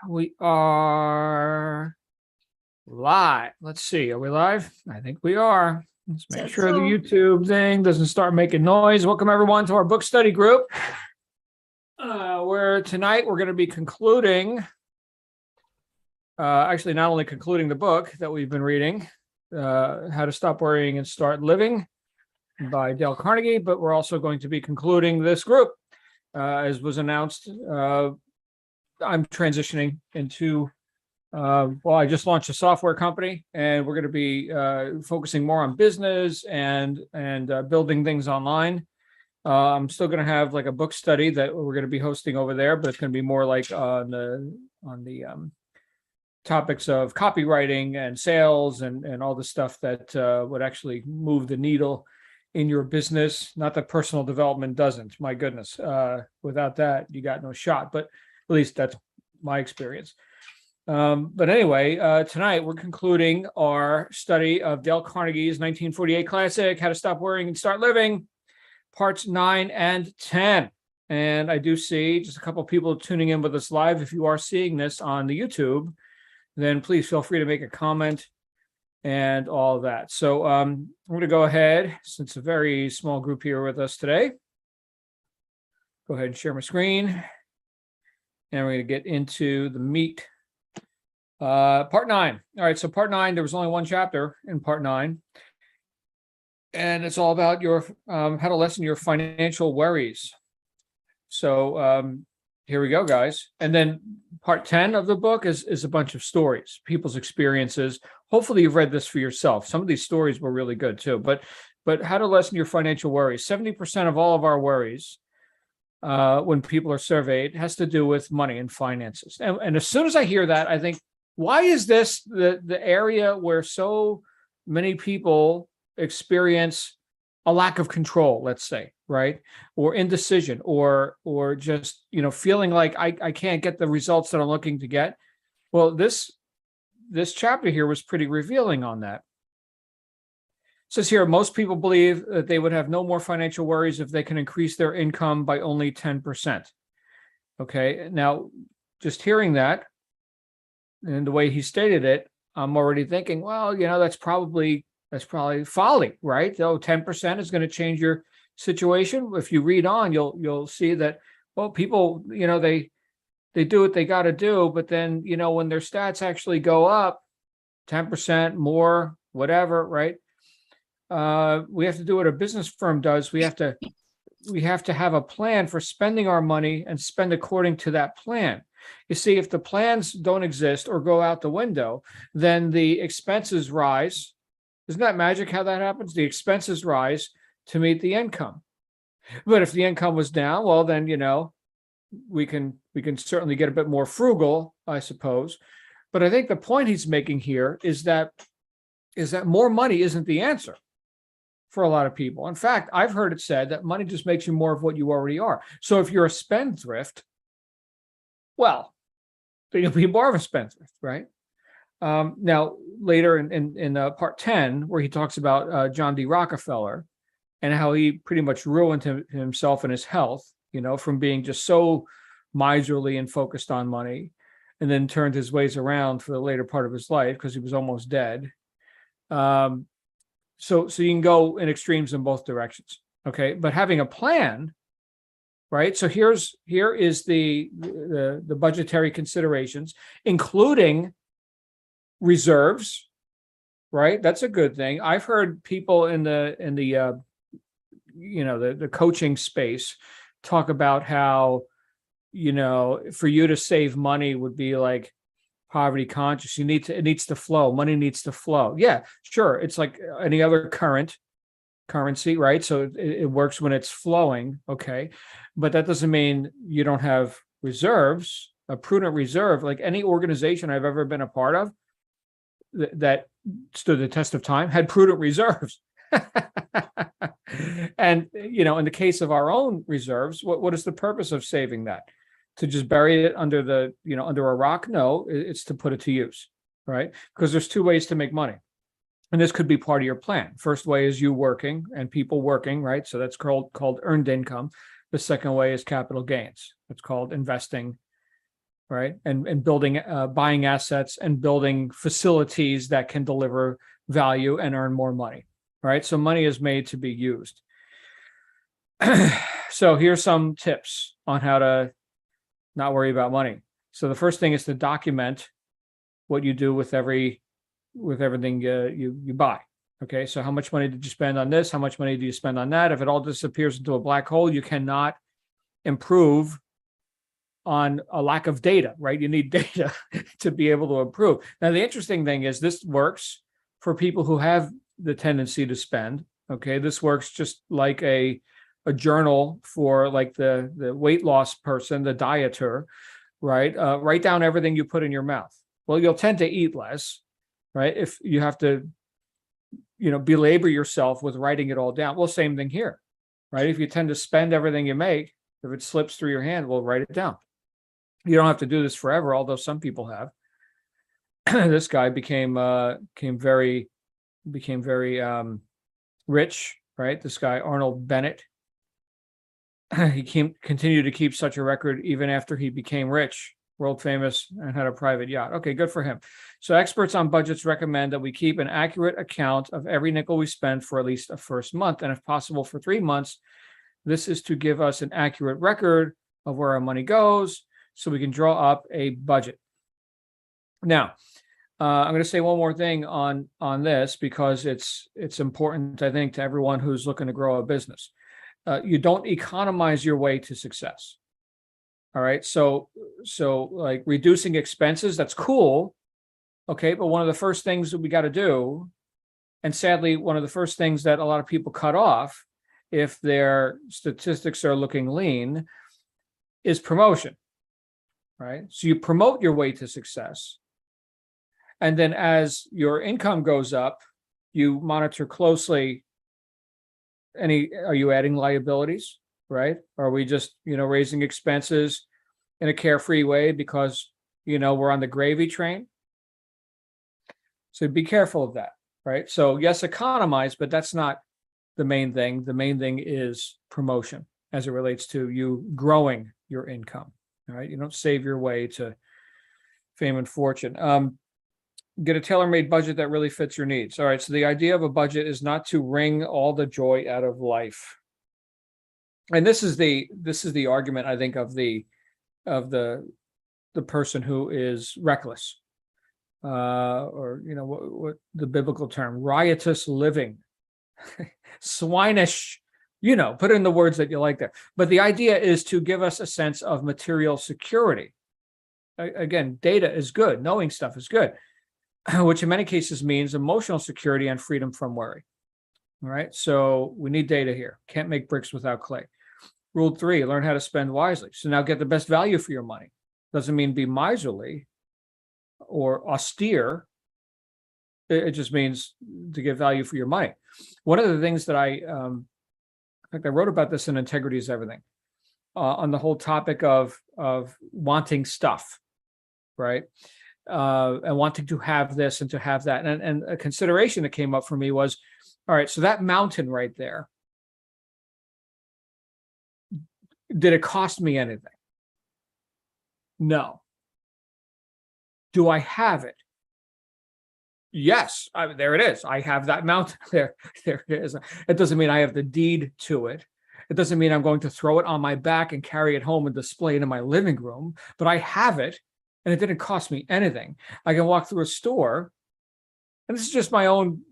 We are live. Let's see. Are we live? I think we are. Let's make sure the YouTube thing doesn't start making noise. Welcome, everyone, to our book study group, where tonight we're going to be concluding, actually not only concluding the book that we've been reading, How to Stop Worrying and Start Living by Dale Carnegie, but we're also going to be concluding this group. As was announced, I'm transitioning into, I just launched a software company, and we're going to be focusing more on business and building things online. I'm still going to have like a book study that we're going to be hosting over there, but it's going to be more like on the topics of copywriting and sales and all the stuff that would actually move the needle in your business. Not that personal development doesn't. My goodness, without that, you got no shot. But at least that's my experience. But anyway, tonight we're concluding our study of Dale Carnegie's 1948 classic, How to Stop Worrying and Start Living, parts 9 and 10. And I do see just a couple of people tuning in with us live. If you are seeing this on the YouTube, then please feel free to make a comment and all that. So I'm going to go ahead, since it's a very small group here with us today, go ahead and share my screen. And we're going to get into the meat. Part 9. All right, so part 9, there was only one chapter in part 9. And it's all about your how to lessen your financial worries. So here we go, guys. And then part 10 of the book is a bunch of stories, people's experiences. Hopefully you've read this for yourself. Some of these stories were really good too. But how to lessen your financial worries. 70% of all of our worries, when people are surveyed, has to do with money and finances. And as soon as I hear that, I think, why is this the area where so many people experience a lack of control, let's say, right? Or indecision, or just, feeling like I can't get the results that I'm looking to get. Well, this chapter here was pretty revealing on that. It says here, most people believe that they would have no more financial worries if they can increase their income by only 10%. Okay, now just hearing that and the way he stated it, I'm already thinking, well, that's probably folly, right? Though 10% is going to change your situation. If you read on, you'll see that, well, people, they do what they got to do, but then, when their stats actually go up 10% more, whatever, right? We have to do what a business firm does. We have to have a plan for spending our money and spend according to that plan. You see, if the plans don't exist or go out the window, then the expenses rise. Isn't that magic how that happens? The expenses rise to meet the income. But if the income was down, well, then, we can certainly get a bit more frugal, I suppose. But I think the point he's making here is that more money isn't the answer for a lot of people. In fact, I've heard it said that money just makes you more of what you already are. So if you're a spendthrift, well, then you'll be more of a spendthrift, right? Now, later in part 10, where he talks about John D. Rockefeller and how he pretty much ruined himself and his health, from being just so miserly and focused on money, and then turned his ways around for the later part of his life because he was almost dead. So you can go in extremes in both directions, okay? But having a plan, right? So here is the budgetary considerations, including reserves, right? That's a good thing. I've heard people in the coaching space talk about how, for you to save money would be like poverty conscious. It needs to flow. Money needs to flow. Yeah, sure. It's like any other currency, right? So it works when it's flowing. Okay. But that doesn't mean you don't have reserves, a prudent reserve. Like any organization I've ever been a part of that stood the test of time had prudent reserves. And, in the case of our own reserves, what is the purpose of saving that? To just bury it under under a rock? No, it's to put it to use, right? Because there's two ways to make money. And this could be part of your plan. First way is you working and people working, right? So that's called earned income. The second way is capital gains. It's called investing right? And building, buying assets and building facilities that can deliver value and earn more money, right? So money is made to be used. So here's some tips on how to not worry about money. So the first thing is to document what you do with everything you buy. Okay, so how much money did you spend on this? How much money do you spend on that? If it all disappears into a black hole, you cannot improve on a lack of data, right? You need data to be able to improve. Now, the interesting thing is this works for people who have the tendency to spend. Okay, this works just like a journal for like the weight loss person, the dieter, right? Write down everything you put in your mouth. Well, you'll tend to eat less, right? If you have to, belabor yourself with writing it all down. Well, same thing here, right? If you tend to spend everything you make, if it slips through your hand, well, write it down. You don't have to do this forever, although some people have. This guy became very rich, right? This guy, Arnold Bennett. He continued to keep such a record even after he became rich, world famous, and had a private yacht. Okay, good for him. So experts on budgets recommend that we keep an accurate account of every nickel we spend for at least a first month, and if possible for 3 months. This is to give us an accurate record of where our money goes so we can draw up a budget. Now, I'm going to say one more thing on this because it's important, I think, to everyone who's looking to grow a business. You don't economize your way to success. All right. So like reducing expenses, that's cool. Okay. But one of the first things that we got to do, and sadly, one of the first things that a lot of people cut off if their statistics are looking lean, is promotion. Right. So you promote your way to success. And then as your income goes up, you monitor closely are you adding liabilities, right? Are we just, raising expenses in a carefree way because, we're on the gravy train? So be careful of that, right? So yes, economize, but that's not the main thing. The main thing is promotion as it relates to you growing your income, all right? You don't save your way to fame and fortune. Get a tailor-made budget that really fits your needs. All right. So the idea of a budget is not to wring all the joy out of life. And this is the argument, I think, of the person who is reckless, or what the biblical term, riotous living, swinish. Put in the words that you like there. But the idea is to give us a sense of material security. Again, data is good. Knowing stuff is good. Which in many cases means emotional security and freedom from worry. All right. So we need data here. Can't make bricks without clay. Rule 3, learn how to spend wisely. So now get the best value for your money. Doesn't mean be miserly or austere. It just means to get value for your money. One of the things that in fact, I wrote about this in Integrity is Everything, on the whole topic of wanting stuff, right? And wanting to have this and to have that. And a consideration that came up for me was, all right, so that mountain right there, did it cost me anything? No. Do I have it? Yes, there it is. I have that mountain there. There it is. It doesn't mean I have the deed to it. It doesn't mean I'm going to throw it on my back and carry it home and display it in my living room, but I have it. And it didn't cost me anything. I can walk through a store, and this is just my own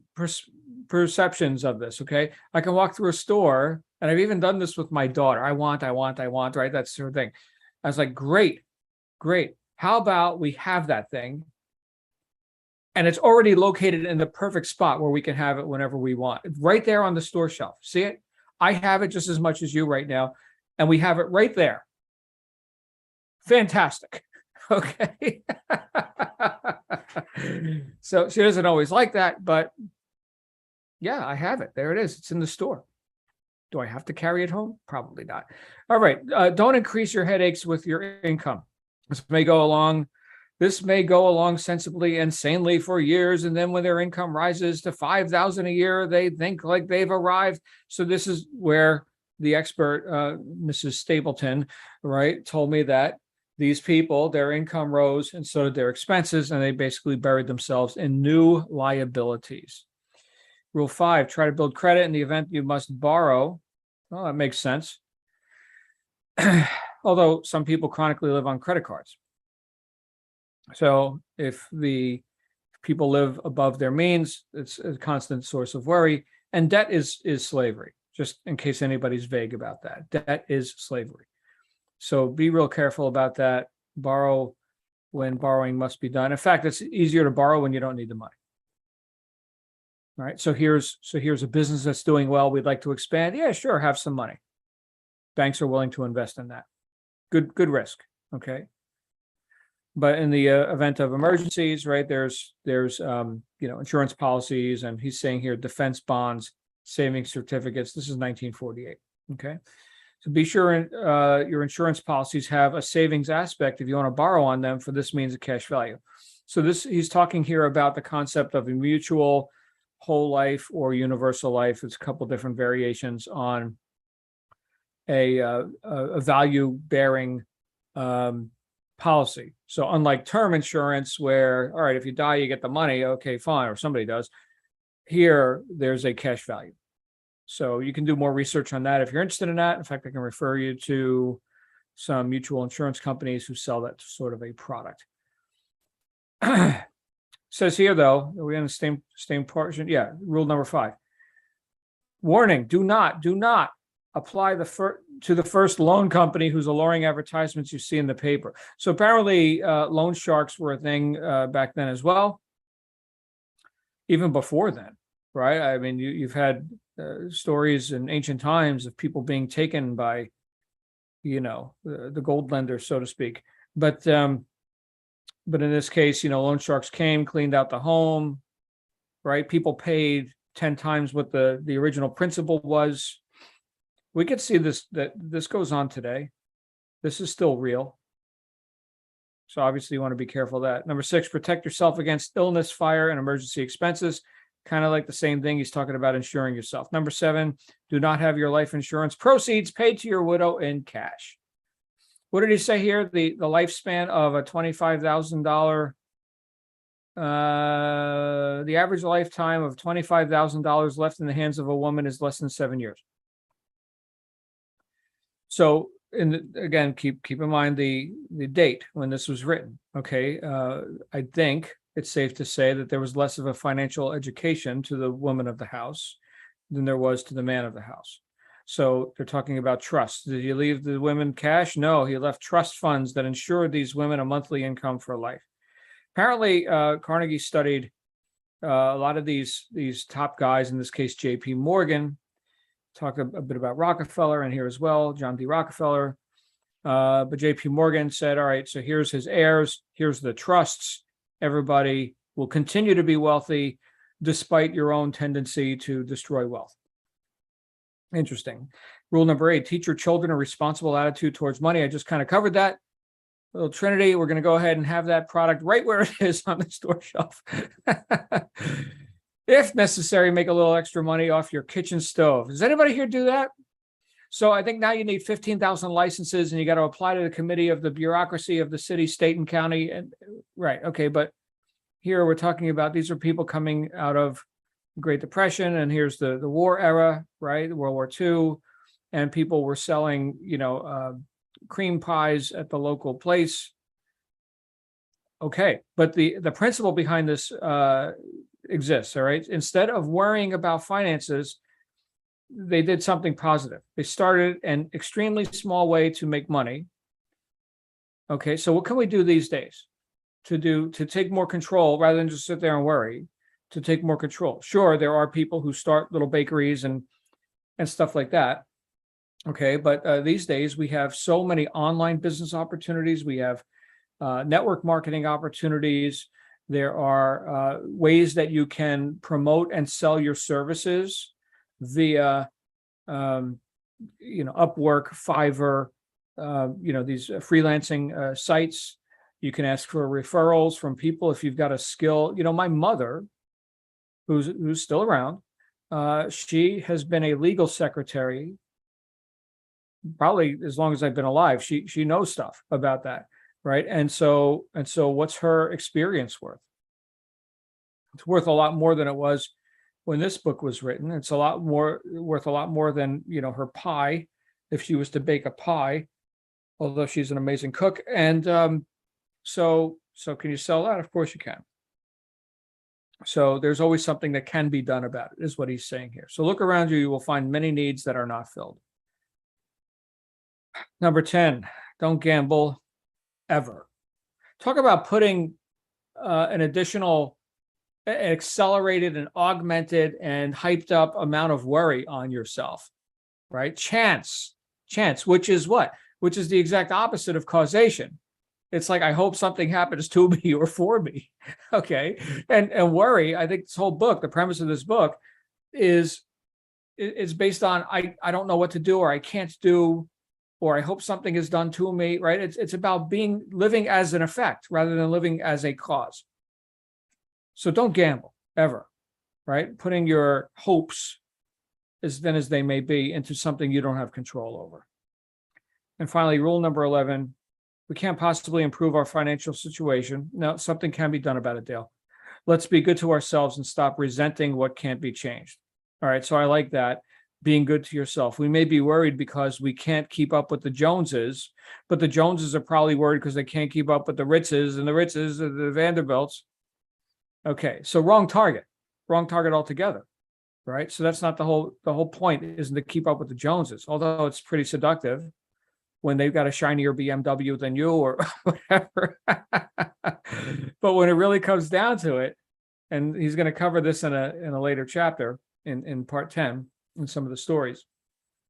perceptions of this, okay? I can walk through a store, and I've even done this with my daughter. I want, right? That sort of thing. I was like, great. How about we have that thing, and it's already located in the perfect spot where we can have it whenever we want. It's right there on the store shelf. See it? I have it just as much as you right now, and we have it right there. Fantastic. Okay. So she doesn't always like that, but yeah, I have it. There it is. It's in the store. Do I have to carry it home? Probably not. All right. Don't increase your headaches with your income. This may go along sensibly and sanely for years. And then when their income rises to $5,000 a year, they think like they've arrived. So this is where the expert, Mrs. Stapleton, right, told me that these people, their income rose and so did their expenses, and they basically buried themselves in new liabilities. Rule 5, try to build credit in the event you must borrow. Well, that makes sense. Although some people chronically live on credit cards. So if the people live above their means, it's a constant source of worry. And debt is slavery, just in case anybody's vague about that. Debt is slavery. So be real careful about that. Borrow when borrowing must be done. In fact, it's easier to borrow when you don't need the money. All right. So here's a business that's doing well. We'd like to expand. Yeah, sure. Have some money. Banks are willing to invest in that. Good risk. Okay. But in the event of emergencies, right, there's insurance policies, and he's saying here defense bonds, savings certificates. This is 1948. Okay. So be sure your insurance policies have a savings aspect if you want to borrow on them for this means of cash value. So he's talking here about the concept of a mutual, whole life, or universal life. It's a couple different variations on a value bearing policy. So unlike term insurance, where, all right, if you die, you get the money. Okay, fine. Or somebody does. Here, there's a cash value. So you can do more research on that if you're interested in that. In fact, I can refer you to some mutual insurance companies who sell that sort of a product. Says here, though, are we in the same portion? Yeah, rule number 5. Warning, do not apply to the first loan company whose alluring advertisements you see in the paper. So apparently loan sharks were a thing back then as well, even before then, right? I mean, you've had stories in ancient times of people being taken by, the gold lender, so to speak. But in this case, loan sharks came, cleaned out the home, right? People paid 10 times what the original principal was. We could see that this goes on today. This is still real. So obviously you want to be careful of that. Number 6, protect yourself against illness, fire, and emergency expenses. Kind of like the same thing. He's talking about insuring yourself. Number 7, do not have your life insurance proceeds paid to your widow in cash. What did he say here? The lifespan of a $25,000, the average lifetime of $25,000 left in the hands of a woman is less than 7 years. So, again, keep in mind the date when this was written. Okay, I think it's safe to say that there was less of a financial education to the woman of the house than there was to the man of the house. So they're talking about trust. Did he leave the women cash? No, he left trust funds that ensured these women a monthly income for life. Apparently, Carnegie studied a lot of these top guys, in this case, J.P. Morgan. Talk a bit about Rockefeller in here as well, John D. Rockefeller. But J.P. Morgan said, all right, so here's his heirs, here's the trusts. Everybody will continue to be wealthy despite your own tendency to destroy wealth. Interesting. Rule number 8, teach your children a responsible attitude towards money. I just kind of covered that. Little Trinity, we're going to go ahead and have that product right where it is on the store shelf. If necessary, make a little extra money off your kitchen stove. Does anybody here do that? So I think now you need 15,000 licenses, and you got to apply to the committee of the bureaucracy of the city, state, and county. And right, okay, but here we're talking about these are people coming out of Great Depression, and here's the war era, right? World War II, and people were selling, cream pies at the local place. Okay, but the principle behind this exists, all right? Instead of worrying about finances, they did something positive. They started an extremely small way to make money. Okay, so what can we do these days to take more control rather than just sit there and worry, to take more control? Sure, there are people who start little bakeries and stuff like that. Okay, but these days we have so many online business opportunities. We have network marketing opportunities. There are ways that you can promote and sell your services via, Upwork, Fiverr, these freelancing sites. You can ask for referrals from people if you've got a skill. My mother, who's still around, she has been a legal secretary probably as long as I've been alive. She knows stuff about that. right? And so what's her experience worth? It's worth a lot more than it was when this book was written. It's a lot more worth a lot more than, her pie, if she was to bake a pie, although she's an amazing cook. And so can you sell that? Of course you can. So there's always something that can be done about it, is what he's saying here. So look around you, you will find many needs that are not filled. Number 10, don't gamble ever. Talk about putting an additional, accelerated and augmented and hyped up amount of worry on yourself, right? Chance, which is what? Which is the exact opposite of causation. It's like, I hope something happens to me or for me. Okay. And worry, I think this whole book, the premise of this book is based on, I don't know what to do, or I can't do, or I hope something is done to me, right? It's about living as an effect rather than living as a cause. So don't gamble ever, right? Putting your hopes, as thin as they may be, into something you don't have control over. And finally, rule number 11, we can't possibly improve our financial situation. No, something can be done about it, Dale. Let's be good to ourselves and stop resenting what can't be changed. All right, so I like that. Being good to yourself. We may be worried because we can't keep up with the Joneses, but the Joneses are probably worried because they can't keep up with the Ritzes, and the Ritzes are the Vanderbilts. Okay, so wrong target altogether, right? So that's not the whole point, isn't to keep up with the Joneses, although it's pretty seductive when they've got a shinier BMW than you or whatever. But when it really comes down to it, and he's going to cover this in a later chapter in part 10 in some of the stories,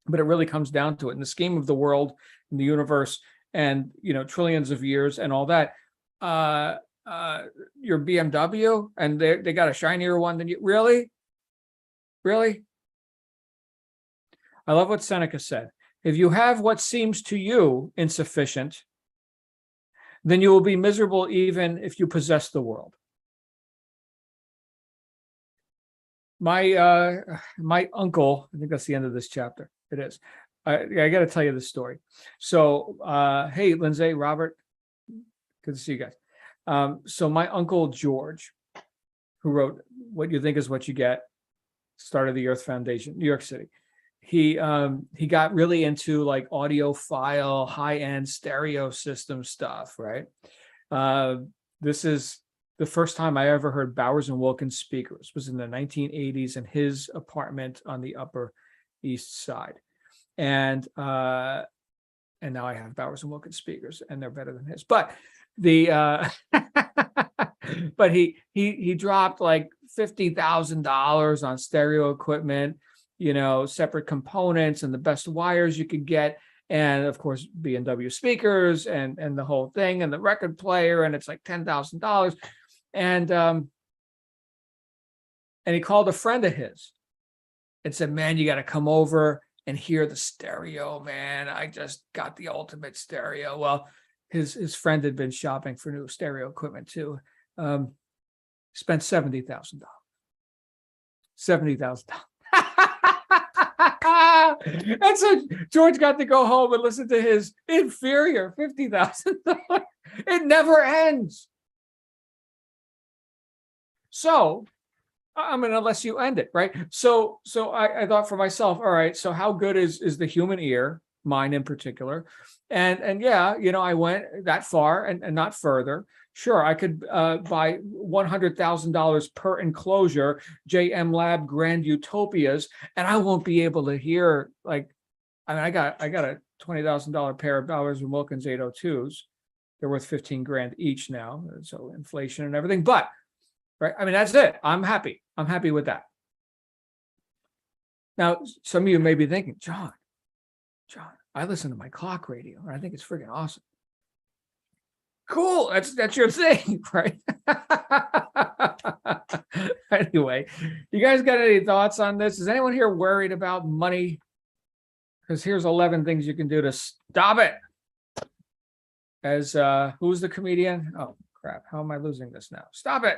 but it really comes down to it in the scheme of the world and the universe and trillions of years and all that. Your BMW and they got a shinier one than you. Really? I love what Seneca said. If you have what seems to you insufficient, then you will be miserable even if you possess the world. My uncle, I think that's the end of this chapter. It is. I got to tell you this story. So, hey, Lindsay, Robert, good to see you guys. So my uncle George, who wrote "What You Think Is What You Get," started the Earth Foundation, New York City. He got really into like audiophile, high-end stereo system stuff, right? This is the first time I ever heard Bowers and Wilkins speakers. Was in the 1980s in his apartment on the Upper East Side. And now I have Bowers and Wilkins speakers, and they're better than his. But but he dropped like $50,000 on stereo equipment, separate components and the best wires you could get. And of course, B&W speakers and the whole thing and the record player. And it's like $10,000. And he called a friend of his and said, man, you got to come over and hear the stereo, man. I just got the ultimate stereo. Well, his friend had been shopping for new stereo equipment too. Spent $70,000. $70,000. And so George got to go home and listen to his inferior $50,000. It never ends. So, I mean, unless you end it, right? So I thought for myself, all right, so how good is the human ear, mine in particular? And yeah, I went that far and not further. Sure, I could buy $100,000 per enclosure, JM Lab Grand Utopias, and I won't be able to hear I got a $20,000 pair of Bowers and Wilkins 802s. They're worth $15,000 each now, so inflation and everything. But right, I mean that's it. I'm happy with that. Now, some of you may be thinking, John, I listen to my clock radio, and I think it's freaking awesome. Cool, that's your thing, right? Anyway, you guys got any thoughts on this? Is anyone here worried about money? Because here's 11 things you can do to stop it. As who's the comedian? Oh crap, how am I losing this now? Stop it.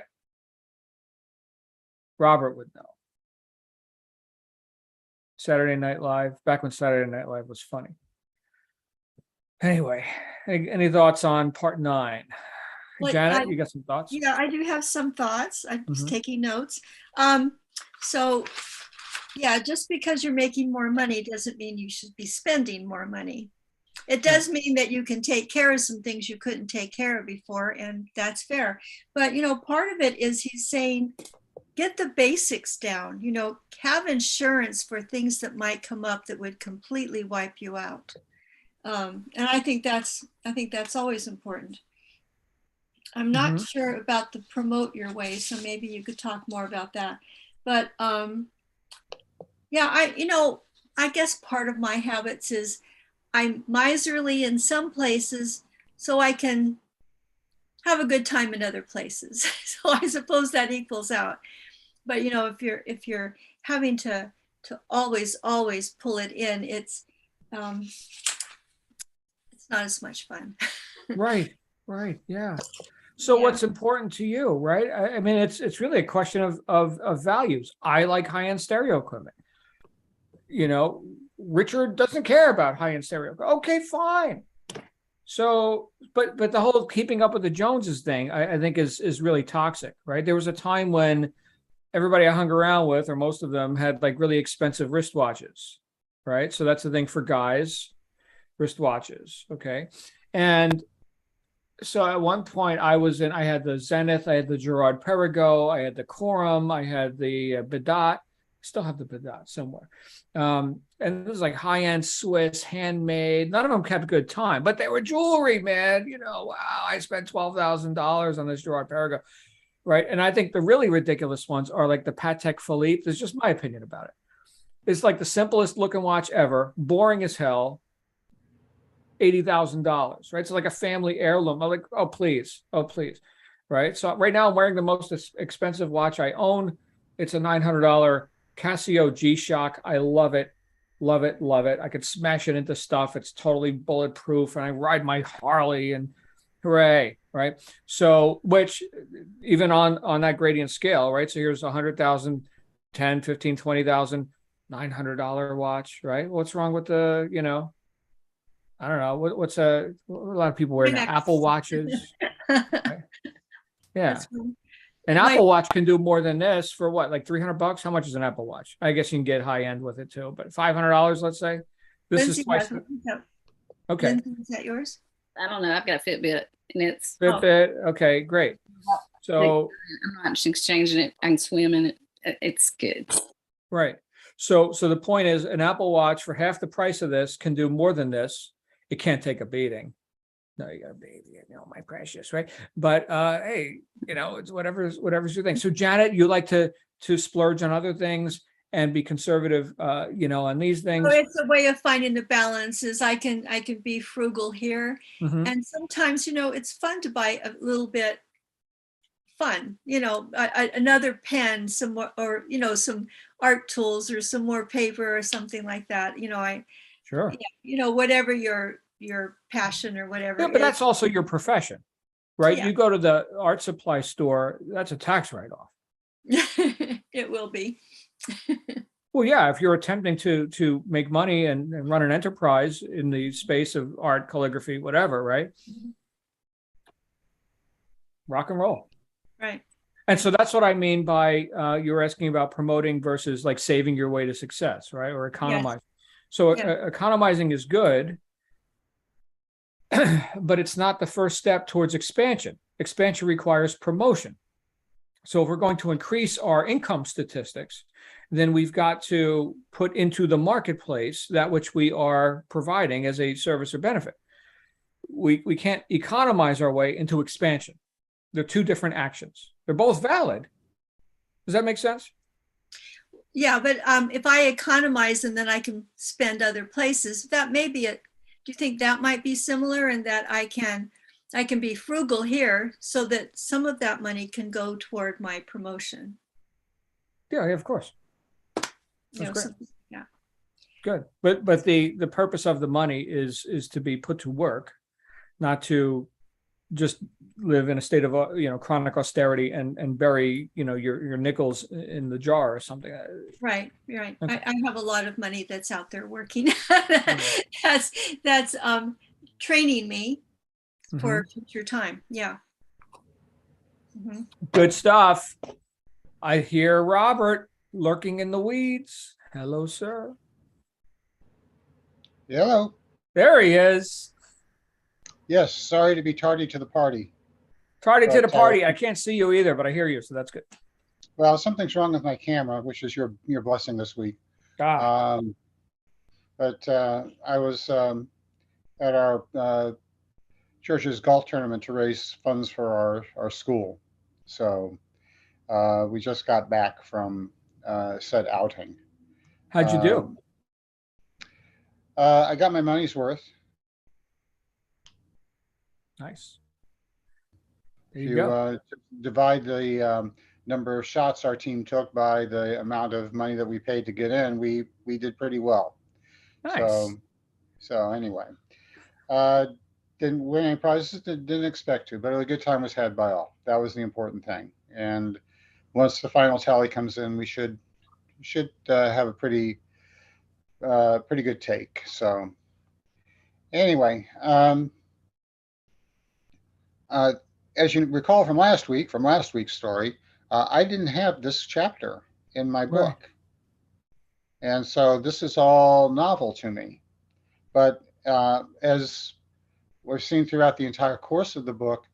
Robert would know. Saturday Night Live, back when Saturday Night Live was funny. Anyway, any thoughts on part 9? Like, Janet, you got some thoughts? yeah, I do have some thoughts. I was Mhm. taking notes. So yeah, just because you're making more money doesn't mean you should be spending more money. It Right. does mean that you can take care of some things you couldn't take care of before, and that's fair. But, part of it is he's saying, get the basics down, have insurance for things that might come up that would completely wipe you out. And I think that's always important. I'm not Mhm. sure about the promote your way, so maybe you could talk more about that. But yeah, I guess part of my habits is I'm miserly in some places so I can have a good time in other places. So I suppose that equals out. But if you're having to always pull it in, it's not as much fun. Right. Right. Yeah. So Yeah. what's important to you, right? I mean, it's really a question of values. I like high-end stereo equipment. You know, Richard doesn't care about high-end stereo. Okay, fine. So, but the whole keeping up with the Joneses thing, I think is really toxic, right? There was a time when everybody I hung around with, or most of them, had like really expensive wristwatches, right? So that's the thing for guys, wristwatches, okay? And so at one point I had the Zenith, I had the Gerard Perigo, I had the Corum, I had the Bedot. Still have the Bedot somewhere. And this was like high-end Swiss, handmade. None of them kept good time, but they were jewelry, man. Wow, I spent $12,000 on this Gerard Perigo, right? And I think the really ridiculous ones are like the Patek Philippe. This is just my opinion about it. It's like the simplest looking watch ever, boring as hell, $80,000, right? So like a family heirloom. I'm like, oh please, right? So right now I'm wearing the most expensive watch I own. It's a $900 Casio G-Shock. I love it, love it, love it. I could smash it into stuff. It's totally bulletproof, and I ride my Harley, and hooray, right? So which even on that gradient scale, right? So here's 100,000, 10, 15, 20,000, $900 watch, right? What's wrong with I don't know what's a lot of people wear now. Apple Next. Watches, right? Yeah, That's an my Apple Watch can do more than this for what, like $300? How much is an Apple Watch? I guess you can get high end with it too, but $500, let's say. This is Lindsay twice has the. one. Okay, Lindsay, is that yours? I don't know. I've got a Fitbit and it's Oh, Fitbit. Okay, great. So I'm not just exchanging it. I can swim in it. It's good. right. So the point is, an Apple Watch for half the price of this can do more than this. It can't take a beating. No, you got a baby, my precious, right? But hey, it's whatever's your thing. So Janet, you like to splurge on other things and be conservative, on these so things. it's a way of finding the balance. Is I can be frugal here, Mhm. and sometimes it's fun to buy a little bit fun. Another pen, some more, or some art tools, or some more paper, or something like that. Sure. Whatever your passion or whatever Yeah, but is. that's also your profession, right? Yeah, You go to the art supply store, that's a tax write-off. it will be. Well, yeah, if you're attempting to make money and run an enterprise in the space of art, calligraphy, whatever, right? Rock and roll. Right. And so that's what I mean by you were asking about promoting versus like saving your way to success, right? Or Yes. economizing. So Yeah. economizing is good, but it's not the first step towards expansion. Expansion requires promotion. So if we're going to increase our income statistics, then we've got to put into the marketplace that which we are providing as a service or benefit. We can't economize our way into expansion. They're two different actions. They're both valid. Does that make sense? Yeah, but if I economize and then I can spend other places, that may be it. Do you think that might be similar, in that I can be frugal here so that some of that money can go toward my promotion? Yeah, of course. That's great. Something, yeah. Good. But the purpose of the money is to be put to work, not to just live in a state of chronic austerity and bury your nickels in the jar or something. Right. Okay. I have a lot of money that's out there working. That's training me for Mhm. future time. Yeah. Mhm. Good stuff. I hear Robert lurking in the weeds. Hello, sir. Hello. There he is. Yes, sorry to be tardy to the party. Tardy to the But, party. I can't see you either, but I hear you, so that's good. well, something's wrong with my camera, which is your blessing this week. Ah, Um, but I was at our church's golf tournament to raise funds for our school. So we just got back from said outing. how'd you do? Um, I got my money's worth. Nice. There If you you go. divide the number of shots our team took by the amount of money that we paid to get in, we did pretty well. Nice. So anyway, uh, didn't win any prizes. Didn't expect to, but a good time was had by all. That was the important thing. And once the final tally comes in, we should have a pretty good take. So anyway, uh, as you recall from last week's story, I didn't have this chapter in my Right. book, and so this is all novel to me. But as we've seen throughout the entire course of the book,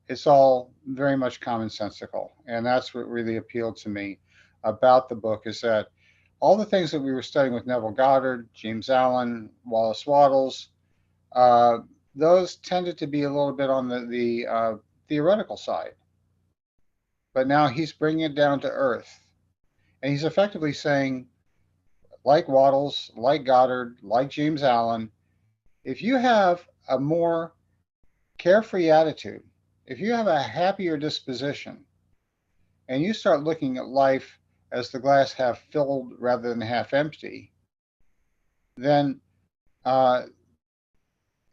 it's all very much commonsensical. And that's what really appealed to me about the book is that all the things that we were studying with Neville Goddard, James Allen, Wallace Wattles, uh, those tended to be a little bit on the theoretical side. But now he's bringing it down to earth. And he's effectively saying, like Wattles, like Goddard, like James Allen, if you have a more carefree attitude, if you have a happier disposition, and you start looking at life as the glass half filled rather than half empty, then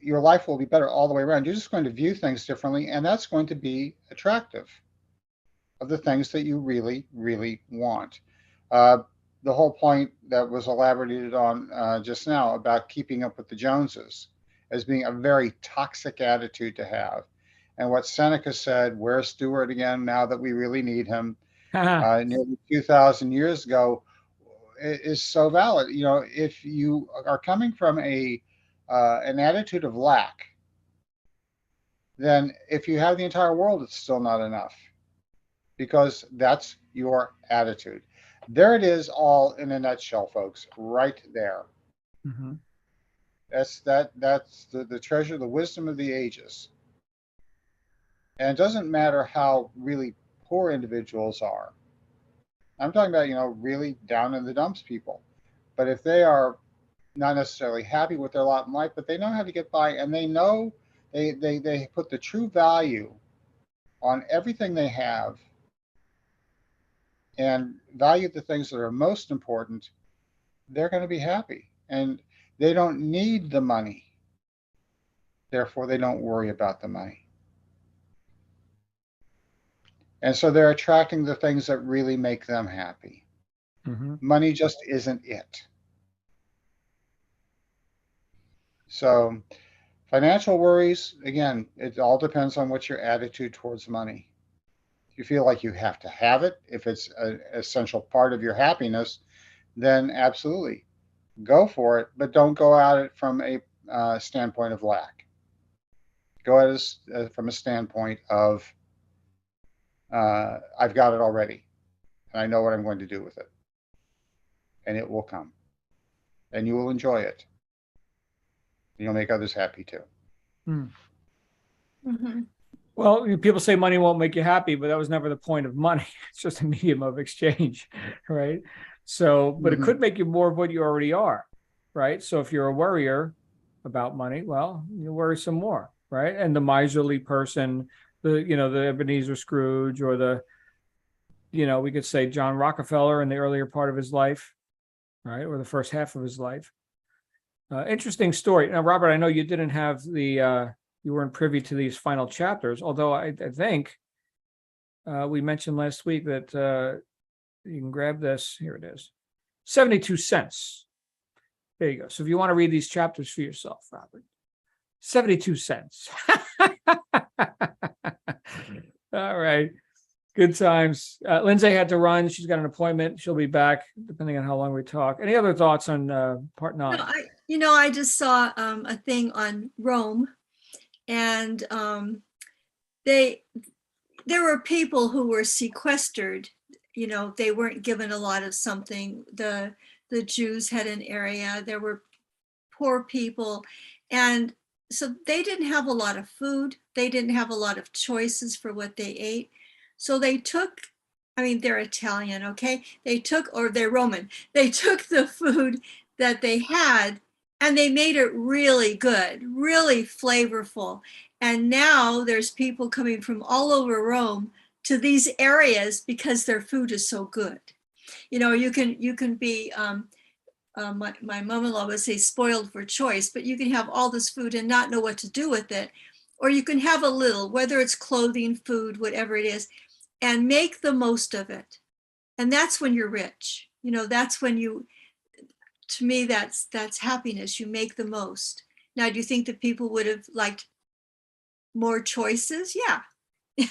your life will be better all the way around. You're just going to view things differently, and that's going to be attractive of the things that you really, really want. Uh, the whole point that was elaborated on just now about keeping up with the Joneses as being a very toxic attitude to have. And what Seneca said, where's Stewart again now that we really need him, nearly 2,000 years ago, is so valid. You know, if you are coming from an attitude of lack, then if you have the entire world, it's still not enough because that's your attitude. There it is, all in a nutshell, folks, right there. Mhm. That's the treasure, the wisdom of the ages. And it doesn't matter how really poor individuals are. I'm talking about, really down in the dumps people. But if they are not necessarily happy with their lot in life, but they know how to get by and they know they put the true value on everything they have and value the things that are most important, they're going to be happy. And they don't need the money. Therefore, they don't worry about the money. And so they're attracting the things that really make them happy. Mhm. Money just isn't it. So, financial worries, again, it all depends on what your attitude towards money. If you feel like you have to have it, if it's an essential part of your happiness, then absolutely go for it, but don't go at it from a standpoint of lack. Go at it from a standpoint of I've got it already, and I know what I'm going to do with it, and it will come, and you will enjoy it. And you'll make others happy too. Mm. Mhm. Well, people say money won't make you happy, but that was never the point of money. It's just a medium of exchange, right? So, but it Mhm. could make you more of what you already are, right? So if you're a worrier about money, well, you worry some more, right? And the miserly person, the Ebenezer Scrooge, or we could say John Rockefeller in the earlier part of his life, right? Or the first half of his life. Interesting story. Now, Robert, I know you didn't have you weren't privy to these final chapters, although I think we mentioned last week that you can grab this. Here it is, 72 cents. There you go. So if you want to read these chapters for yourself, Robert, 72 cents. All right. Good times. Lindsay had to run. She's got an appointment. She'll be back depending on how long we talk. Any other thoughts on part 9? No, I just saw a thing on Rome, and there were people who were sequestered. They weren't given a lot of something. The Jews had an area. There were poor people, and so they didn't have a lot of food. They didn't have a lot of choices for what they ate. So they took, they're Italian, okay? Or they're Roman. They took the food that they had and they made it really good, really flavorful. And now there's people coming from all over Rome to these areas because their food is so good. You can be, my mom-in-law would say spoiled for choice, but you can have all this food and not know what to do with it. Or you can have a little, whether it's clothing, food, whatever it is, and make the most of it. And that's when you're rich. That's when to me, that's happiness. You make the most. Now, do you think that people would have liked more choices? Yeah,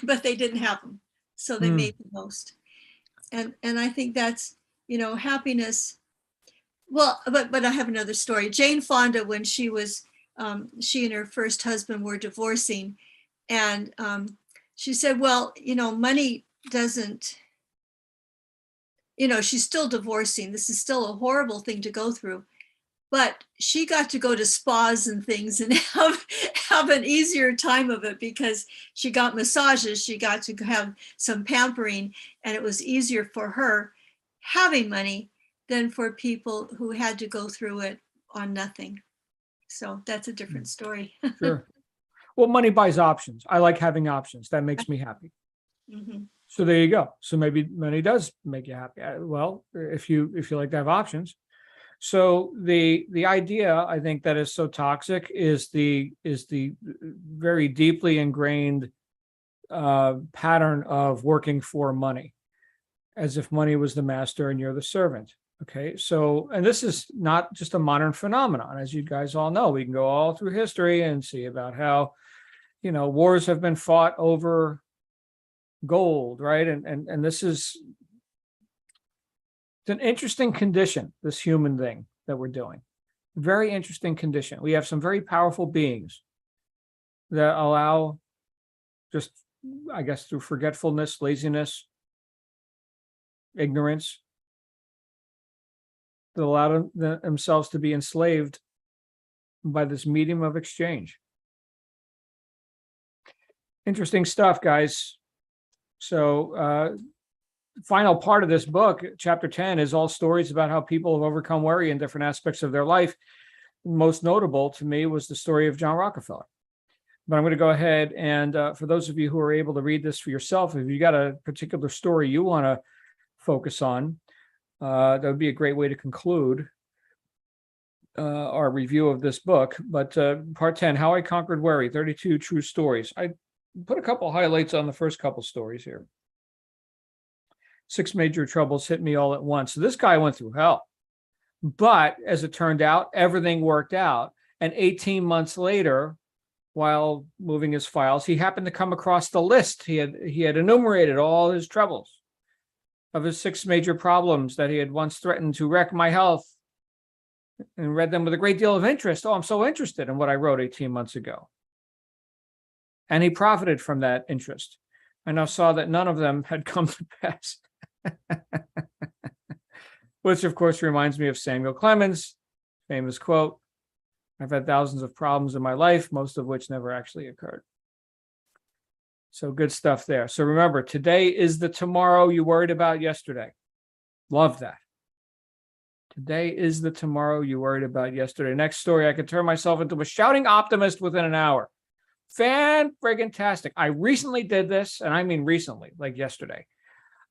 but they didn't have them. So they made the most. And I think that's, happiness. Well, but I have another story. Jane Fonda, when she and her first husband were divorcing, and she said, well, money doesn't, she's still divorcing. This is still a horrible thing to go through. But she got to go to spas and things and have an easier time of it because she got massages. She got to have some pampering, and it was easier for her having money than for people who had to go through it on nothing. So that's a different story. Sure. Well, money buys options. I like having options. That makes me happy. Mm-hmm. So there you go. So maybe money does make you happy. Well, if you like to have options. So the idea, I think, that is so toxic is the very deeply ingrained pattern of working for money, as if money was the master and you're the servant. Okay, so, and this is not just a modern phenomenon, as you guys all know. We can go all through history and see about how, wars have been fought over gold, right? And this is, it's an interesting condition, this human thing that we're doing. Very interesting condition. We have some very powerful beings that allow, just, I guess, through forgetfulness, laziness, ignorance, that allow themselves to be enslaved by this medium of exchange. Interesting stuff, guys. So, final part of this book, chapter 10, is all stories about how people have overcome worry in different aspects of their life. Most notable to me was the story of John Rockefeller. But I'm going to go ahead and, for those of you who are able to read this for yourself, if you got a particular story you want to focus on, that would be a great way to conclude our review of this book. But part 10, How I Conquered Worry, 32 True Stories. I put a couple highlights on the first couple stories here. 6 major troubles hit me all at once. So this guy went through hell. But as it turned out, everything worked out. And 18 months later, while moving his files, he happened to come across the list. He had enumerated all his troubles of his 6 major problems that he had once threatened to wreck my health, and read them with a great deal of interest. Oh, I'm so interested in what I wrote 18 months ago. And he profited from that interest. I now saw that none of them had come to pass. Which, of course, reminds me of Samuel Clemens' famous quote, I've had thousands of problems in my life, most of which never actually occurred. So good stuff there. So remember, today is the tomorrow you worried about yesterday. Love that. Today is the tomorrow you worried about yesterday. Next story, I could turn myself into a shouting optimist within an hour. Fan-friggin-tastic. I recently did this, and I mean recently, like yesterday.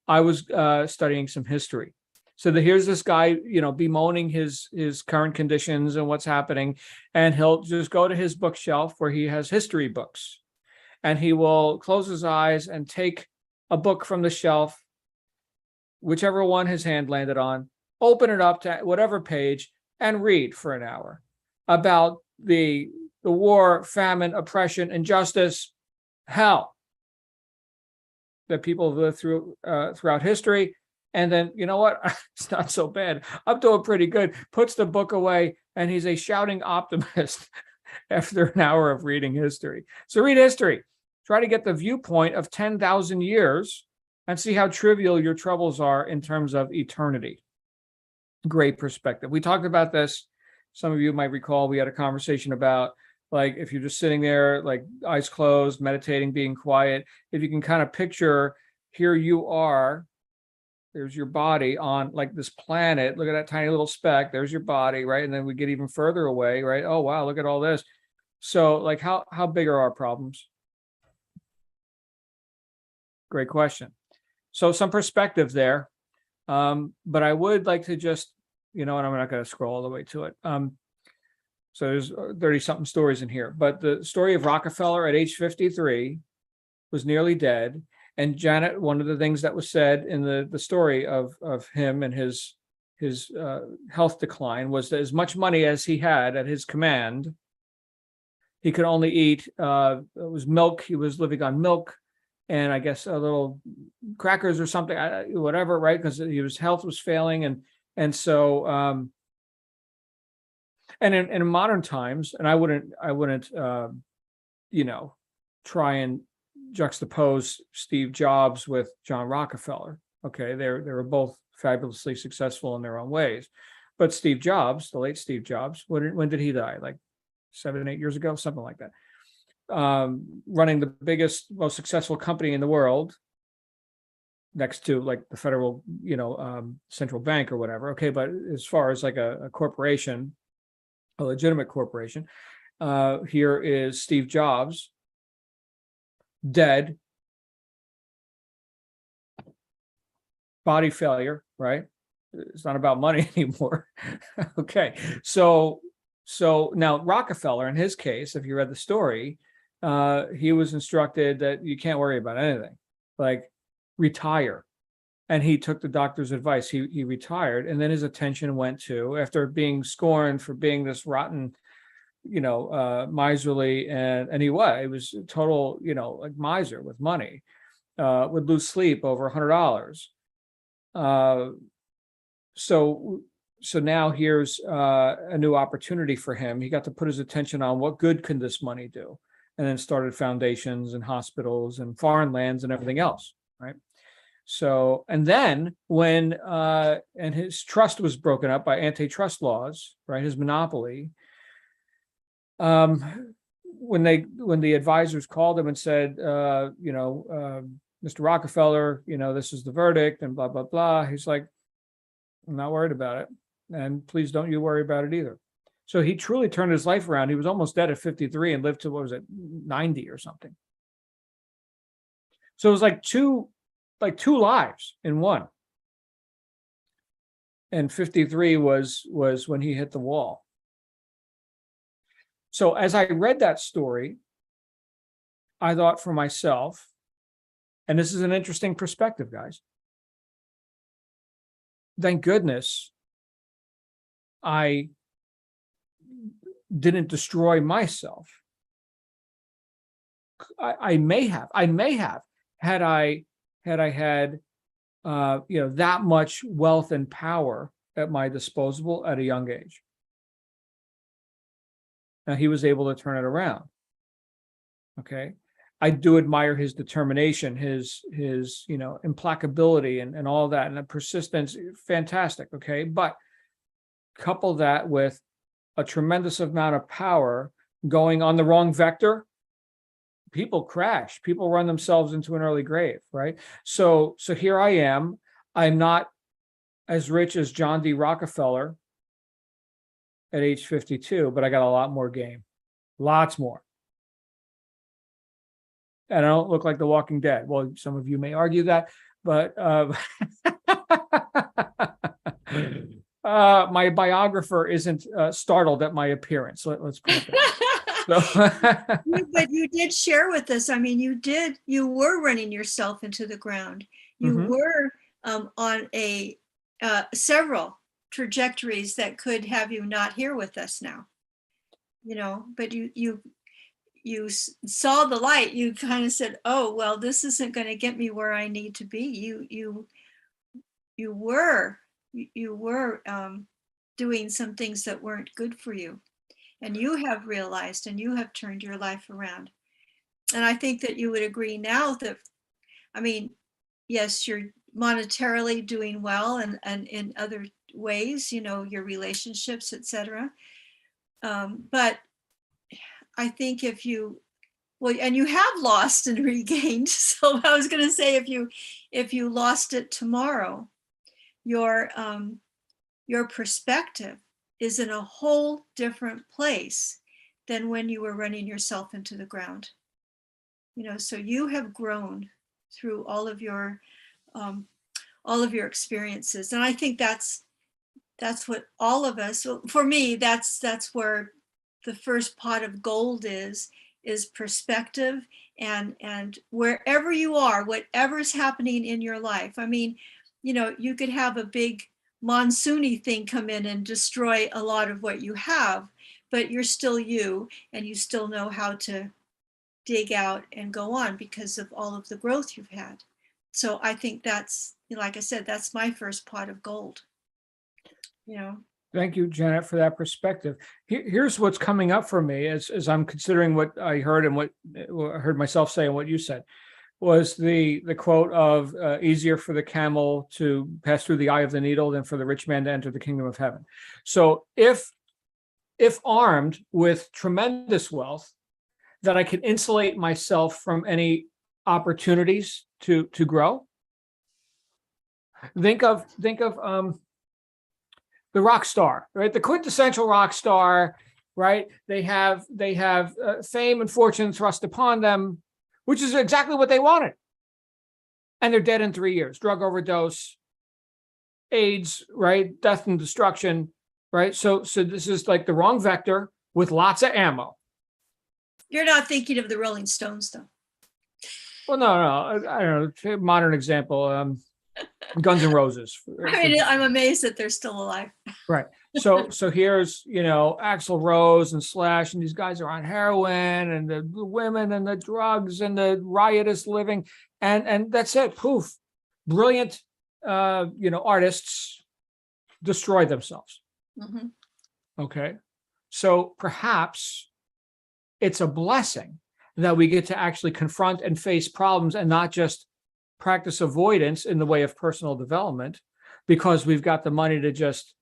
I was studying some history. So here's this guy, bemoaning his current conditions and what's happening, and he'll just go to his bookshelf where he has history books. And he will close his eyes and take a book from the shelf, whichever one his hand landed on, open it up to whatever page, and read for an hour about the the war, famine, oppression, injustice, hell that people have lived through throughout history. And then, you know what? It's not so bad. I'm doing pretty good. Puts the book away, and he's a shouting optimist after an hour of reading history. So read history. Try to get the viewpoint of 10,000 years and see how trivial your troubles are in terms of eternity. Great perspective. We talked about this. Some of you might recall we had a conversation about, like, if you're just sitting there, like eyes closed, meditating, being quiet, if you can kind of picture, here you are, there's your body on like this planet. Look at that tiny little speck. There's your body, right? And then we get even further away, right? Oh, wow, look at all this. So like how big are our problems? Great question. So some perspective there. But I would like to just, and I'm not going to scroll all the way to it. So there's 30 something stories in here, but the story of Rockefeller at age 53 was nearly dead. And Janet, one of the things that was said in the story of him and his health decline was that as much money as he had at his command, he could only eat, it was milk. He was living on milk and I guess a little crackers or something, whatever, right? Because his health was failing. And so, and in modern times, and I wouldn't, try and juxtapose Steve Jobs with John Rockefeller. Okay, they were both fabulously successful in their own ways, but Steve Jobs, the late Steve Jobs, when did he die? Like 7, 8 years ago, something like that. Running the biggest, most successful company in the world, next to like the federal, central bank or whatever. Okay, but as far as like a corporation, a legitimate corporation, here is Steve Jobs, dead, body failure, right? It's not about money anymore. Okay, so now Rockefeller, in his case, if you read the story, he was instructed that you can't worry about anything, like retire. And he took the doctor's advice. He retired, and then his attention went to, after being scorned for being this rotten, miserly, and he was a total, like miser with money, would lose sleep over $100. So now here's a new opportunity for him. He got to put his attention on what good can this money do, and then started foundations and hospitals and foreign lands and everything else, right? So, and then when and his trust was broken up by antitrust laws, right? His monopoly. When the advisors called him and said, Mr. Rockefeller, this is the verdict and blah, blah, blah. He's like, I'm not worried about it. And please don't you worry about it either. So he truly turned his life around. He was almost dead at 53 and lived to, 90 or something. So it was like two lives in one. And 53 was when he hit the wall. So as I read that story, I thought for myself, and this is an interesting perspective, guys. Thank goodness I didn't destroy myself. I may have had I had that much wealth and power at my disposal at a young age. Now he was able to turn it around. Okay. I do admire his determination, his implacability and all that, and the persistence, fantastic. Okay. But couple that with a tremendous amount of power going on the wrong vector, people crash, people run themselves into an early grave, right? So here I am. I'm not as rich as John D. Rockefeller at age 52, but I got a lot more game, lots more. And I don't look like the Walking Dead. Well, some of you may argue that, but my biographer isn't startled at my appearance. Let's put it that way. But you did share with us. I mean, you were running yourself into the ground. You were on several trajectories that could have you not here with us now. but saw the light. You kind of said, oh, well, this isn't going to get me where I need to be. You were doing some things that weren't good for you, and you have realized, and you have turned your life around. And I think that you would agree now that, I mean, yes, you're monetarily doing well, and in other ways, your relationships, etc. But I think and you have lost and regained. So I was going to say, if you lost it tomorrow, your perspective is in a whole different place than when you were running yourself into the ground. So you have grown through all of your experiences, and I think that's what all of us. For me, that's where the first pot of gold is perspective, and wherever you are, whatever's happening in your life. I mean, you could have a big monsoony thing come in and destroy a lot of what you have, but you're still you, and you still know how to dig out and go on because of all of the growth you've had. So I think that's, like I said, that's my first pot of gold. Thank you, Janet, for that perspective. Here's what's coming up for me as I'm considering what I heard and what I heard myself say and what you said, was the quote of easier for the camel to pass through the eye of the needle than for the rich man to enter the kingdom of heaven. So if armed with tremendous wealth, that I can insulate myself from any opportunities to grow. Think of the rock star, right? The quintessential rock star, right? They have fame and fortune thrust upon them, which is exactly what they wanted. And they're dead in 3 years, drug overdose, AIDS, right? Death and destruction, right? So this is like the wrong vector with lots of ammo. You're not thinking of the Rolling Stones, though. Well, no, I don't know. Modern example, Guns N' Roses. I mean, I'm amazed that they're still alive. Right. So here's, Axl Rose and Slash, and these guys are on heroin, and the women and the drugs and the riotous living, and that's it. Poof. Brilliant, artists destroy themselves. Mm-hmm. Okay. So perhaps it's a blessing that we get to actually confront and face problems and not just practice avoidance in the way of personal development because we've got the money to just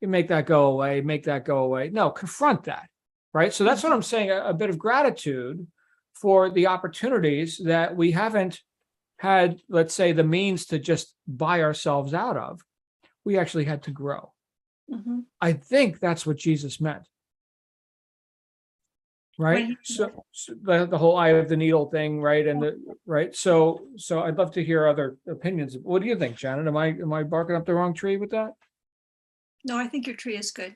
make that go away. No, confront that, right? So that's what I'm saying, a bit of gratitude for the opportunities that we haven't had, let's say, the means to just buy ourselves out of. We actually had to grow. Mm-hmm. I think that's what Jesus meant. Right. So the whole eye of the needle thing, right? And right. So I'd love to hear other opinions. What do you think, Janet? Am I barking up the wrong tree with that? No, I think your tree is good.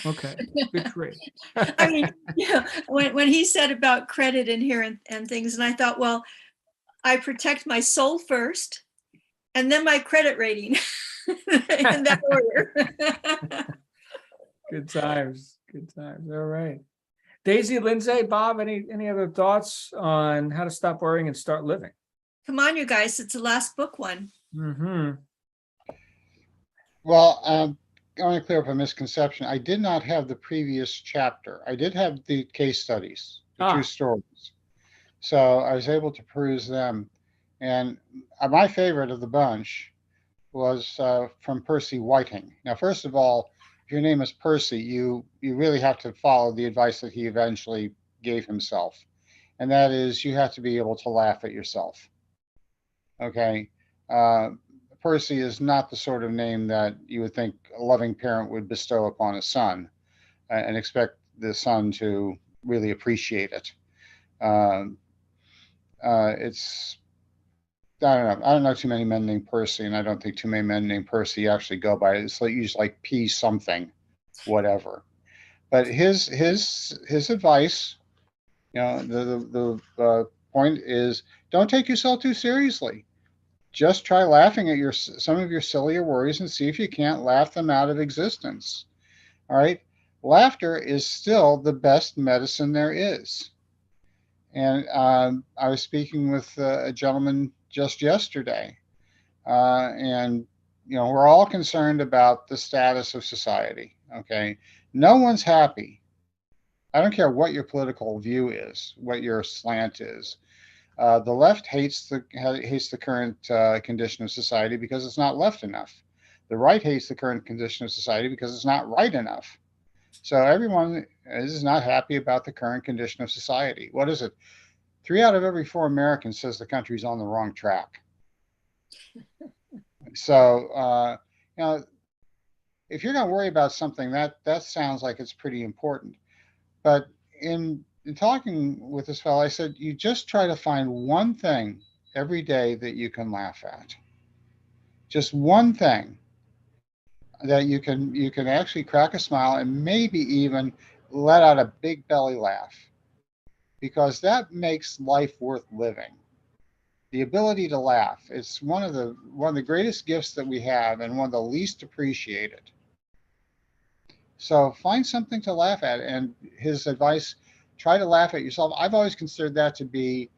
Okay, good tree. I mean, when he said about credit in here and things, and I thought, well, I protect my soul first, and then my credit rating in that order. Good times. All right. Daisy, Lindsay, Bob, any other thoughts on how to stop worrying and start living? Come on, you guys. It's the last book one. Mm-hmm. Well, I want to clear up a misconception. I did not have the previous chapter. I did have the case studies, the true stories. So I was able to peruse them. And my favorite of the bunch was from Percy Whiting. Now, first of all, if your name is Percy, you really have to follow the advice that he eventually gave himself. And that is, you have to be able to laugh at yourself. Okay. Percy is not the sort of name that you would think a loving parent would bestow upon a son and expect the son to really appreciate it. It's, I don't know too many men named Percy, and I don't think too many men named Percy actually go by it. It's usually like P something, whatever. But his advice, the point is, don't take yourself too seriously. Just try laughing at some of your sillier worries and see if you can't laugh them out of existence. All right. laughter is still the best medicine there is. And I was speaking with a gentleman just yesterday, and we're all concerned about the status of society. Okay, no one's happy. I don't care what your political view is, what your slant is. The left hates the current condition of society because it's not left enough. The right hates the current condition of society because it's not right enough. So everyone is not happy about the current condition of society. What is it? 3 out of every 4 Americans says the country's on the wrong track. So, if you're going to worry about something, that sounds like it's pretty important. But in talking with this fellow, I said, you just try to find one thing every day that you can laugh at. Just one thing that you can actually crack a smile and maybe even let out a big belly laugh, because that makes life worth living. The ability to laugh, it's one of the greatest gifts that we have and one of the least appreciated. So find something to laugh at. And his advice, try to laugh at yourself. I've always considered that to be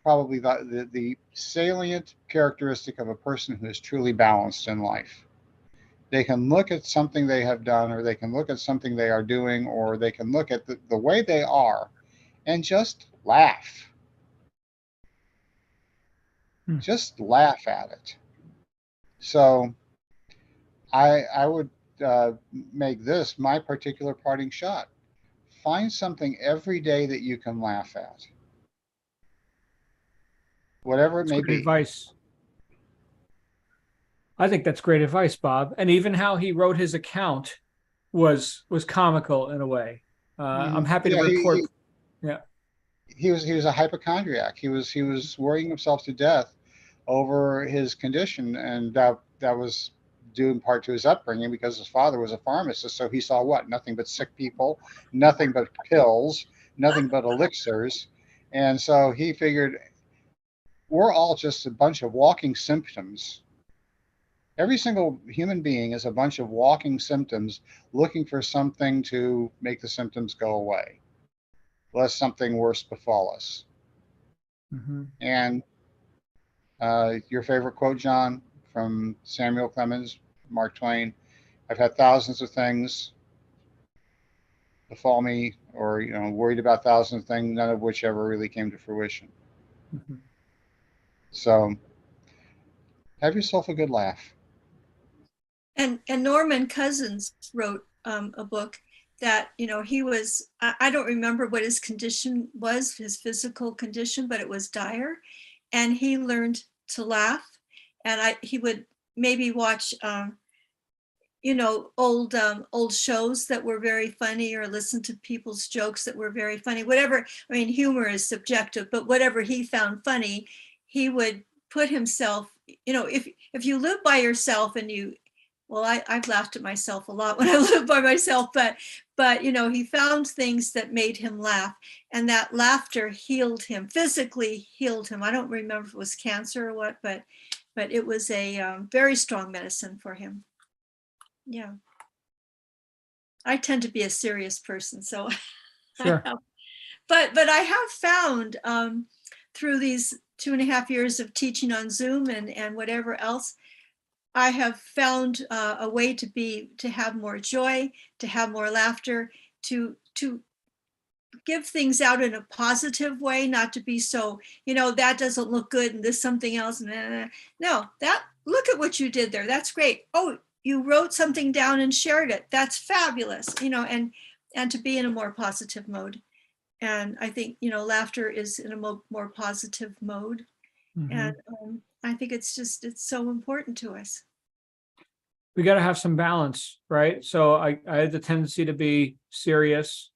probably the salient characteristic of a person who is truly balanced in life. They can look at something they have done, or they can look at something they are doing, or they can look at the way they are and just laugh. Just laugh at it. So I would make this my particular parting shot. Find something every day that you can laugh at, whatever it That's may great be. advice. I think that's great advice, Bob. And even how he wrote his account was comical in a way. I'm happy to Yeah, report. Yeah. he was a hypochondriac. He was worrying himself to death over his condition, and that was due in part to his upbringing, because his father was a pharmacist. So he saw what? Nothing but sick people, nothing but pills, nothing but elixirs. And so he figured, we're all just a bunch of walking symptoms. Every single human being is a bunch of walking symptoms looking for something to make the symptoms go away, lest something worse befall us. Mm-hmm. And your favorite quote, John, from Samuel Clemens, Mark Twain: I've had thousands of things befall me, or worried about thousands of things, none of which ever really came to fruition. Mm-hmm. So have yourself a good laugh. And Norman Cousins wrote a book that, he was, I don't remember what his condition was, his physical condition, but it was dire. And he learned to laugh. And he would maybe watch, old shows that were very funny, or listen to people's jokes that were very funny, whatever. I mean, humor is subjective, but whatever he found funny, he would put himself, if you live by yourself and I've laughed at myself a lot when I live by myself, but he found things that made him laugh, and that laughter healed him, physically healed him. I don't remember if it was cancer or what, but it was a very strong medicine for him. Yeah. I tend to be a serious person, so Sure. but I have found through these 2.5 years of teaching on Zoom and whatever else, I have found a way to have more joy, to have more laughter, to give things out in a positive way, not to be so, that doesn't look good and this something else. No, look at what you did there. That's great. Oh, you wrote something down and shared it. That's fabulous. And to be in a more positive mode. And I think, laughter is in a more positive mode. Mm-hmm. And I think it's so important to us. We got to have some balance, right? So I had the tendency to be serious.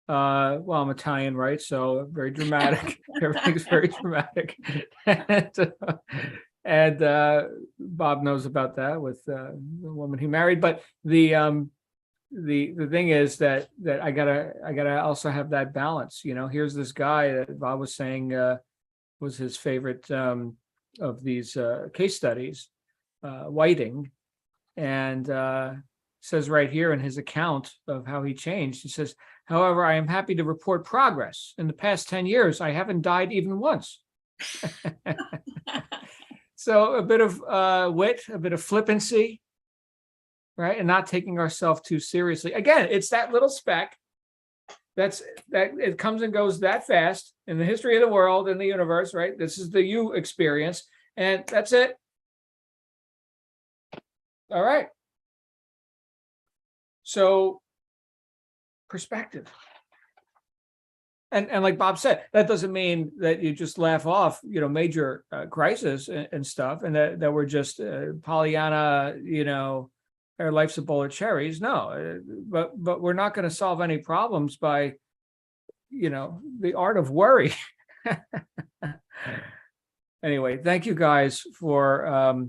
Well, I'm Italian, right? So very dramatic. Everything's very dramatic. and Bob knows about that with the woman he married. But the thing is that I gotta also have that balance. Here's this guy that Bob was saying was his favorite of these case studies, Whiting. And says right here in his account of how he changed, he says, however, I am happy to report progress. In the past 10 years, I haven't died even once. So a bit of wit, a bit of flippancy, right? And not taking ourselves too seriously. Again, it's that little speck that it comes and goes that fast in the history of the world and the universe, right? This is the you experience, and that's it. All right. So perspective. And like Bob said, that doesn't mean that you just laugh off, major crisis and stuff, and that we're just Pollyanna, our life's a bowl of cherries. No, but we're not going to solve any problems by, the art of worry. Anyway, thank you guys for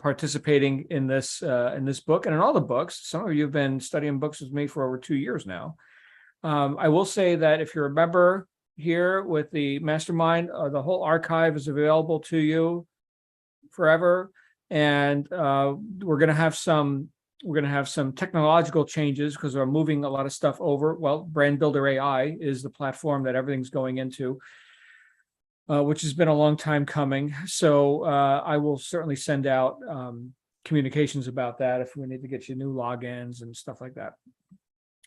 participating in this book and in all the books. Some of you have been studying books with me for over 2 years now. I will say that if you're a member here with the mastermind, the whole archive is available to you forever. And we're going to have some technological changes because we're moving a lot of stuff over. Well, Brand Builder AI is the platform that everything's going into, which has been a long time coming. So I will certainly send out communications about that if we need to get you new logins and stuff like that.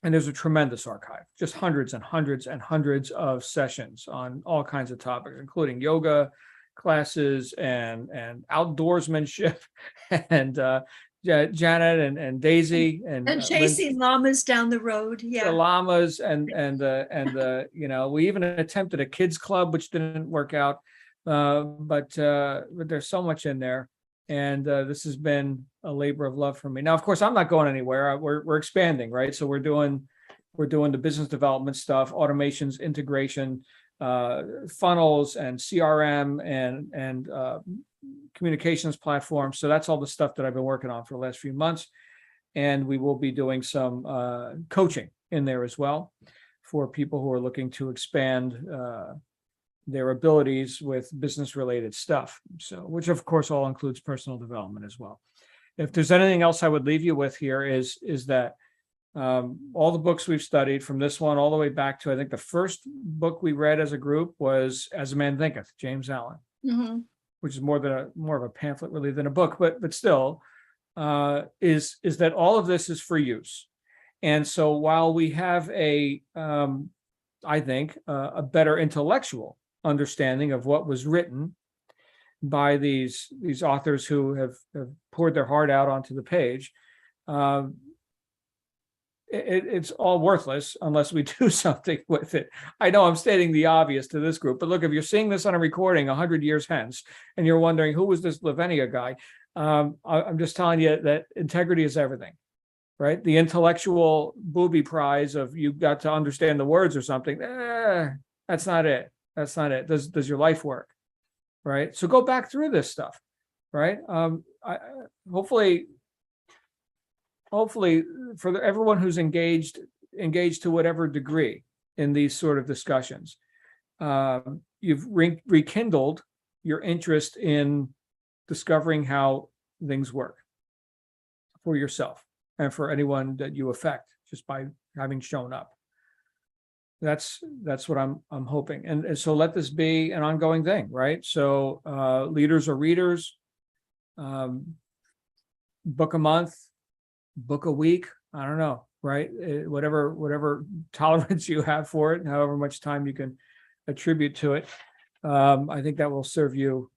And there's a tremendous archive, just hundreds and hundreds and hundreds of sessions on all kinds of topics, including yoga classes and outdoorsmanship, and Janet and Daisy and chasing llamas down the road. the Yeah. llamas and we even attempted a kids club, which didn't work out. But there's so much in there. And this has been a labor of love for me. Now, of course, I'm not going anywhere. We're expanding, right? So we're doing the business development stuff, automations, integration, funnels, and CRM and communications platforms. So that's all the stuff that I've been working on for the last few months. And we will be doing some coaching in there as well for people who are looking to expand their abilities with business related stuff. So, which of course all includes personal development as well. If there's anything else I would leave you with here is that all the books we've studied from this one all the way back to, I think the first book we read as a group was As a Man Thinketh, James Allen, Mm-hmm. which is more of a pamphlet really than a book, but still is that all of this is for use. And so while we have I think a better intellectual understanding of what was written by these authors who have poured their heart out onto the page, it's all worthless unless we do something with it. I know I'm stating the obvious to this group, but look, if you're seeing this on a recording 100 years hence, and you're wondering who was this Lavenia guy, I'm just telling you that integrity is everything, right? The intellectual booby prize of you got to understand the words or something, that's not it. That's not it. Does your life work, right? So go back through this stuff, right? Hopefully for everyone who's engaged to whatever degree in these sort of discussions, you've rekindled your interest in discovering how things work for yourself and for anyone that you affect just by having shown up. That's what I'm hoping. And so let this be an ongoing thing, right? So leaders or readers, book a month, book a week, I don't know, right? Whatever tolerance you have for it, and however much time you can attribute to it. I think that will serve you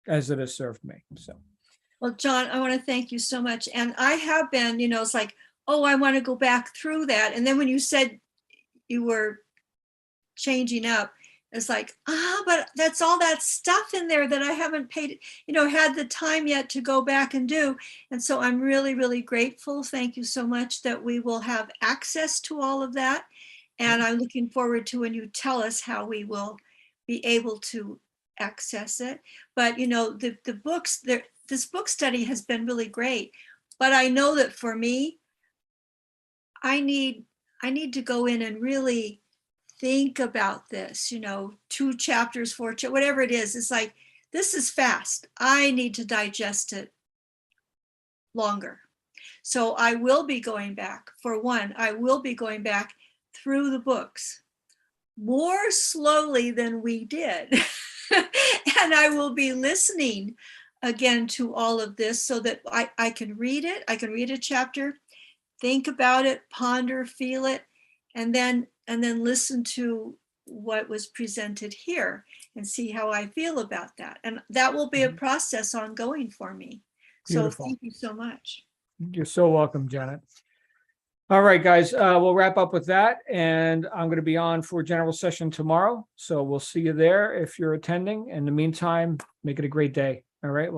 as it has served me. So, Well, John, I want to thank you so much. And I have been, it's like, oh, I want to go back through that. And then when you said you were changing up, it's like, but that's all that stuff in there that I haven't paid, had the time yet to go back and do. And so I'm really, really grateful. Thank you so much that we will have access to all of that. And I'm looking forward to when you tell us how we will be able to access it. But, the books, this book study has been really great. But I know that for me, I need to go in and really think about this, 2 chapters, 4 chapters, whatever it is. It's like, this is fast. I need to digest it longer. So I will be going back. For one, I will be going back through the books more slowly than we did. And I will be listening again to all of this so that I can read it. I can read a chapter, think about it, ponder, feel it, and then listen to what was presented here and see how I feel about that. And that will be a process ongoing for me. So Beautiful. thank you so much. You're so welcome, Janet. All right, guys, we'll wrap up with that. And I'm going to be on for general session tomorrow. So we'll see you there if you're attending. In the meantime, make it a great day. All right. We'll